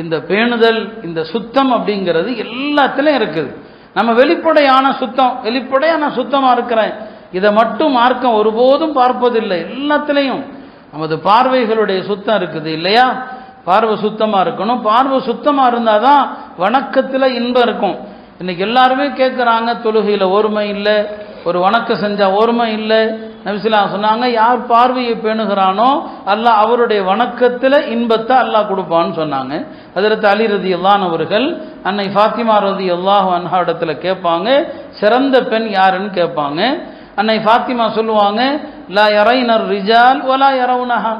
இந்த பேணுதல், இந்த சுத்தம் அப்படிங்கிறது எல்லாத்திலையும் இருக்குது. நம்ம வெளிப்படையான சுத்தமா இருக்கிறேன், இதை மட்டும் மார்க்கம் ஒருபோதும் பார்ப்பதில்லை. எல்லாத்திலையும் நமது பார்வைகளுடைய சுத்தம் இருக்குது இல்லையா? பார்வை சுத்தமா இருக்கணும். பார்வை சுத்தமா இருந்தாதான் வணக்கத்தில் இன்பம் இருக்கும். இன்னைக்கு எல்லாருமே கேட்குறாங்க, தொழுகையில் ஒருமை இல்லை, ஒரு வணக்கம் செஞ்சா ஒருமை இல்லை. நபிஸல்லல்லாஹு சொன்னாங்க, யார் பார்வையை பேணுகிறானோ அல்லாஹ் அவருடைய வணக்கத்தில் இன்பத்தை அல்லாஹ் கொடுப்பான்னு சொன்னாங்க. ஹஜ்ரத் அலி ரலியல்லாஹு அவர்கள் அன்னை ஃபாத்திமா ரலியல்லாஹு அன்ஹா இடத்துல கேட்பாங்க, சிறந்த பெண் யாருன்னு கேட்பாங்க. அன்னை ஃபாத்திமா சொல்லுவாங்க, லா யரைனர் ரிஜால் வலா யரவுனஹா,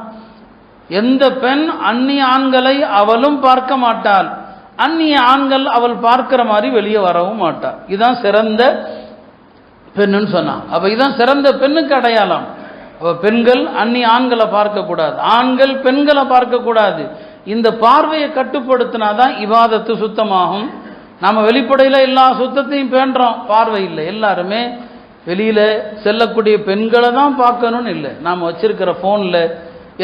எந்த பெண் அந்நிய ஆண்களை அவளும் பார்க்க மாட்டாள், அந்நிய ஆண்கள் அவள் பார்க்கிற மாதிரி வெளியே வரவும் மாட்டாள். இதுதான் சிறந்த பெண்ணுன்னு சொன்னான். அப்ப இதுதான் சிறந்த பெண்ணுக்கு அடையாளம். அப்ப பெண்கள் அந்நிய ஆண்களை பார்க்க கூடாது, ஆண்கள் பெண்களை பார்க்க கூடாது. இந்த பார்வையை கட்டுப்படுத்தினாதான் இபாதத்து சுத்தமாகும். நாம வெளிப்படையில எல்லா சுத்தத்தையும் பேணுறோம், பார்வை இல்லை. எல்லாருமே வெளியில செல்லக்கூடிய பெண்களை தான் பார்க்கணும்னு இல்லை. நாம வச்சிருக்கிற போன்ல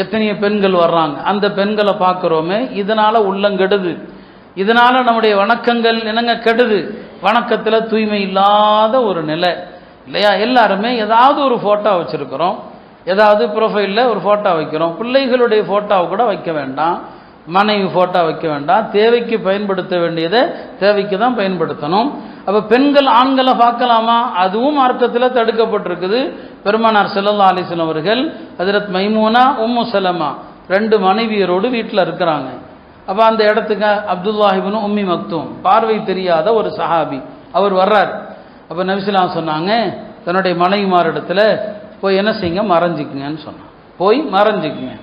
எத்தனையோ பெண்கள் வர்றாங்க, அந்த பெண்களை பார்க்கிறோமே, இதனால உள்ளங்கெடுது, இதனால நம்முடைய வணக்கங்கள் என்னங்க கெடுது. வணக்கத்துல தூய்மை இல்லாத ஒரு நிலை இல்லையா? எல்லாருமே ஏதாவது ஒரு போட்டோ வச்சிருக்கிறோம், ஏதாவது ப்ரொஃபைல்ல ஒரு போட்டோ வைக்கிறோம். பிள்ளைகளுடைய போட்டோவை கூட வைக்க வேண்டாம், மனைவி போட்டோ வைக்க வேண்டாம். தேவைக்கு பயன்படுத்த வேண்டியதை தேவைக்கு தான் பயன்படுத்தணும். அப்ப பெண்கள் ஆண்களை பார்க்கலாமா? அதுவும் மார்க்கத்தில் தடுக்கப்பட்டிருக்குது. பெருமானார் ஸல்லல்லாஹு அலைஹி வஸல்லம் அவர்கள் ஹஜ்ரத் மைமூனா, உம்மு சலமா 2 மனைவியரோடு வீட்டில் இருக்கிறாங்க. அப்ப அந்த இடத்துக்கு அப்துல்லாஹ் இப்னு உம்மி மக்தூம், பார்வை தெரியாத ஒரு சஹாபி, அவர் வர்றார். அப்ப நபி ஸல்லல்லாஹு அலைஹி வஸல்லம் சொன்னாங்க, தன்னுடைய மனைவிமாரிடத்துல போய் என்ன செய்யுங்க, மறைஞ்சிக்குங்கன்னு சொன்னாங்க. போய் மறைஞ்சிக்குங்க.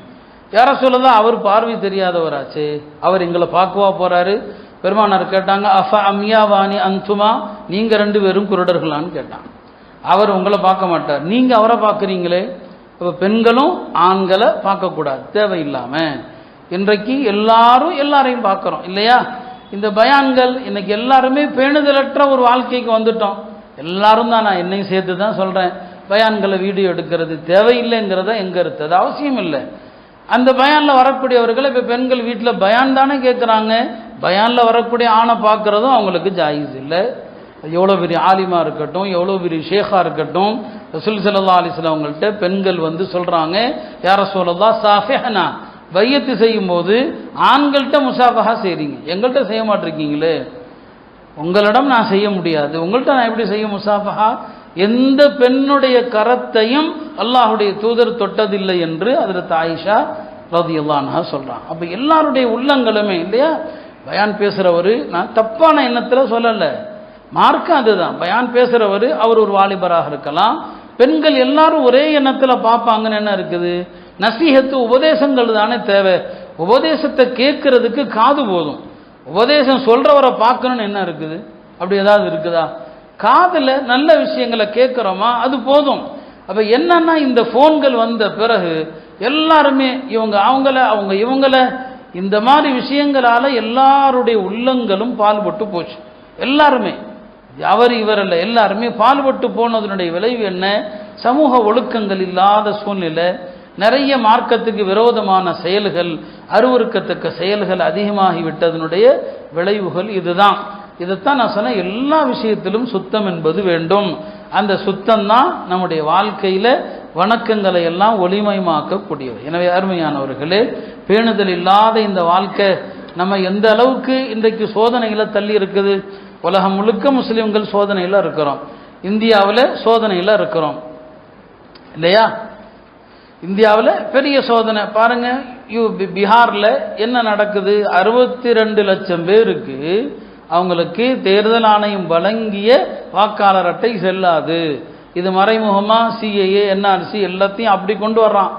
யார சொல்லதான், அவர் பார்வை தெரியாதவராச்சு, அவர் எங்களை பார்க்கவா போறாரு? பெருமானார் கேட்டாங்க, அஃப அம்யாவானி அந்துமா, நீங்க 2 பேரும் குருடர்களான்னு கேட்டாங்க. அவர் உங்களை பார்க்க மாட்டார், நீங்க அவரை பார்க்குறீங்களே. அப்ப பெண்களும் ஆண்களை பார்க்கக்கூடாது தேவையில்லாம. இன்றைக்கு எல்லாரும் எல்லாரையும் பார்க்குறோம் இல்லையா? இந்த பயான்கள் இன்னைக்கு எல்லாருமே பேணுதலற்ற ஒரு வாழ்க்கைக்கு வந்துட்டோம். எல்லாரும் தான், நான் என்னையும் சேர்த்து தான் சொல்றேன், பயான்களை வீடியோ எடுக்கிறது தேவையில்லைங்கிறத எங்க இருக்கு, அது அவசியம் இல்லை. அந்த பயான்ல வரக்கூடியவர்கள் இப்ப பெண்கள் வீட்டில் பயான் தானே கேட்குறாங்க, பயான்ல வரக்கூடிய ஆணை பார்க்கறதும் அவங்களுக்கு ஜாயிஸ் இல்லை. எவ்வளோ பெரிய ஆலிமா இருக்கட்டும், எவ்வளோ பெரிய ஷேഖா இருக்கட்டும், ரசூல் ஸல்லல்லாஹு அலைஹி வஸல்லம் அவங்கள்ட்ட பெண்கள் வந்து சொல்றாங்க, யா ரசூலல்லாஹ் சாஃபிஹனா, பையத்து செய்யும் போது ஆண்கள்கிட்ட முசாஃபஹா செய்றீங்க, எங்கள்கிட்ட செய்ய மாட்டிருக்கீங்களே, உங்களிடம் நான் செய்ய முடியாது, உங்கள்கிட்ட நான் எப்படி செய்ய முசாஃபஹா? எந்த பெண்ணுடைய கரத்தையும் அல்லாஹுடைய தூதர் தொட்டதில்லை என்று ஹஜ்ரத் ஆயிஷா ரலியல்லாஹு அன்ஹா சொல்றாங்க. அப்ப எல்லாருடைய உள்ளங்களுமே இல்லையா, பயான் பேசுறவர், நான் தப்பான எண்ணத்துல சொல்லல, மார்க்கம் அதுதான். பயான் பேசுறவர் அவர் ஒரு வாலிபராக இருக்கலாம், பெண்கள் எல்லாரும் ஒரே எண்ணத்துல பார்ப்பாங்கன்னு என்ன இருக்குது? நசீஹத்து உபதேசங்கள் தானே தேவை. உபதேசத்தை கேட்கறதுக்கு காது போதும், உபதேசம் சொல்றவரை பார்க்கணும்னு என்ன இருக்குது? அப்படி ஏதாவது இருக்குதா? காதுல நல்ல விஷயங்களை கேட்கிறோமா, அது போதும். அப்ப என்னன்னா, இந்த போன்கள் வந்த பிறகு எல்லாருமே இவங்க அவங்கள, அவங்க இவங்கள, இந்த மாதிரி விஷயங்களால எல்லாருடைய உள்ளங்களும் பால்பட்டு போச்சு. எல்லாருமே, அவர் இவர் அல்ல, எல்லாருமே பால்பட்டு போனதனுடைய விளைவு என்ன? சமூக ஒழுக்கங்கள் இல்லாத சூழ்நிலை, நிறைய மார்க்கத்துக்கு விரோதமான செயல்கள், அருவருக்கத்தக்க செயல்கள் அதிகமாகிவிட்டதனுடைய விளைவுகள் இதுதான். இதைத்தான் நான் சொன்னேன், எல்லா விஷயத்திலும் சுத்தம் என்பது வேண்டும். அந்த சுத்தம் தான் நம்முடைய வாழ்க்கையில வணக்கங்களை எல்லாம் ஒளிமயமாக்கக்கூடியவை. எனவே அருமையானவர்களே, பேணுதல் இல்லாத இந்த வாழ்க்கை நம்ம எந்த அளவுக்கு இன்றைக்கு சோதனைகளை தள்ளி இருக்குது. உலகம் முழுக்க முஸ்லிம்கள் சோதனையில் இருக்கிறோம், இந்தியாவில் சோதனையில் இருக்கிறோம் இல்லையா? இந்தியாவில் பெரிய சோதனை பாருங்க. பீகாரில் என்ன நடக்குது? 62 லட்சம் பேருக்கு அவங்களுக்கு தேர்தல் ஆணையம் வழங்கிய வாக்காளர் அட்டை செல்லாது. இது மறைமுகமா சிஏஏ, என்ஆர்சி எல்லாத்தையும் அப்படி கொண்டு வர்றான்.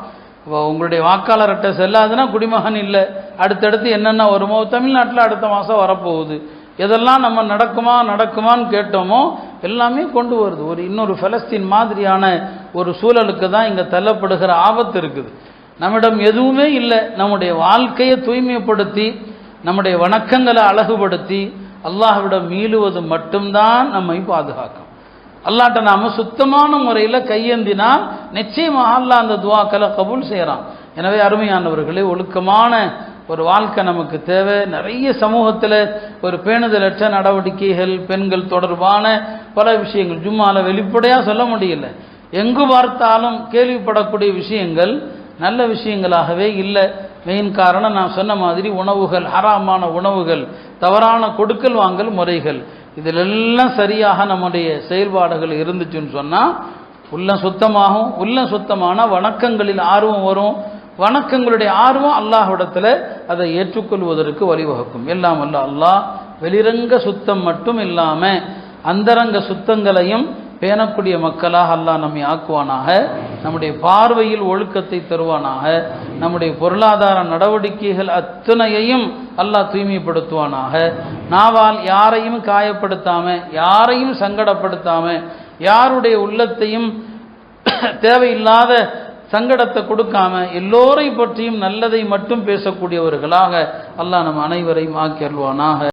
உங்களுடைய வாக்காளர் அட்டை செல்லாதுன்னா குடிமகன் இல்லை. அடுத்தடுத்து என்னென்ன வருமோ, தமிழ்நாட்டில் அடுத்த மாதம் வரப்போகுது, எதெல்லாம் நம்ம நடக்குமான்னு கேட்டோமோ எல்லாமே கொண்டு வருது. ஒரு இன்னொரு பலஸ்தீன் மாதிரியான ஒரு சூழலுக்கு தான் இங்கே தள்ளப்படுகிற ஆபத்து இருக்குது. நம்மிடம் எதுவுமே இல்லை. நம்முடைய வாழ்க்கையை தூய்மைப்படுத்தி, நம்முடைய வணக்கங்களை அழகுபடுத்தி அல்லாஹ்விடம் மீளுவது மட்டும்தான் நம்மை பாதுகாக்கும். அல்லாஹ்ட்ட நாம சுத்தமான முறையில் கையேந்தினால் நிச்சயமாக அல்லாஹ் அந்த துஆக்களை கபூல் செய்கிறான். எனவே அருமையானவர்களே, ஒழுக்கமான ஒரு வாழ்க்கை நமக்கு தேவை. நிறைய சமூகத்தில் ஒரு பேணுதலற்ற நடவடிக்கைகள், பெண்கள் தொடர்பான பல விஷயங்கள் ஜும்மால வெளிப்படையாக சொல்ல முடியல. எங்கு பார்த்தாலும் கேள்விப்படக்கூடிய விஷயங்கள் நல்ல விஷயங்களாகவே இல்லை. மெயின் காரணம் நான் சொன்ன மாதிரி உணவுகள், ஹராமான உணவுகள், தவறான கொடுக்கல் வாங்கல் முறைகள், இதிலெல்லாம் சரியாக நம்முடைய செயல்பாடுகள் இருந்துச்சுன்னு சொன்னால் உள்ளம் சுத்தமாகும். உள்ளம் சுத்தமான வணக்கங்களில் ஆர்வம் வரும். வணக்கங்களுடைய ஆர்வம் அல்லாஹ்விடத்தில் அதை ஏற்றுக்கொள்வதற்கு வழிவகுக்கும். எல்லாம் அல்ல அல்லாஹ் வெளிரங்க சுத்தம் மட்டும் இல்லாமல் அந்தரங்க சுத்தங்களையும் பேணக்கூடிய மக்களாக அல்லாஹ் நம்மை ஆக்குவானாக. நம்முடைய பார்வையில் ஒழுக்கத்தை தருவானாக. நம்முடைய பொருளாதார நடவடிக்கைகள் அத்தனையையும் அல்லாஹ் தூய்மைப்படுத்துவானாக. நாவால் யாரையும் காயப்படுத்தாம, யாரையும் சங்கடப்படுத்தாம, யாருடைய உள்ளத்தையும் தேவையில்லாத சங்கடத்தை கொடுக்காம எல்லோரை பற்றியும் நல்லதை மட்டும் பேசக்கூடியவர்களாக அல்லாஹ் நம் அனைவரையும் ஆக்கி அருள்வானாக.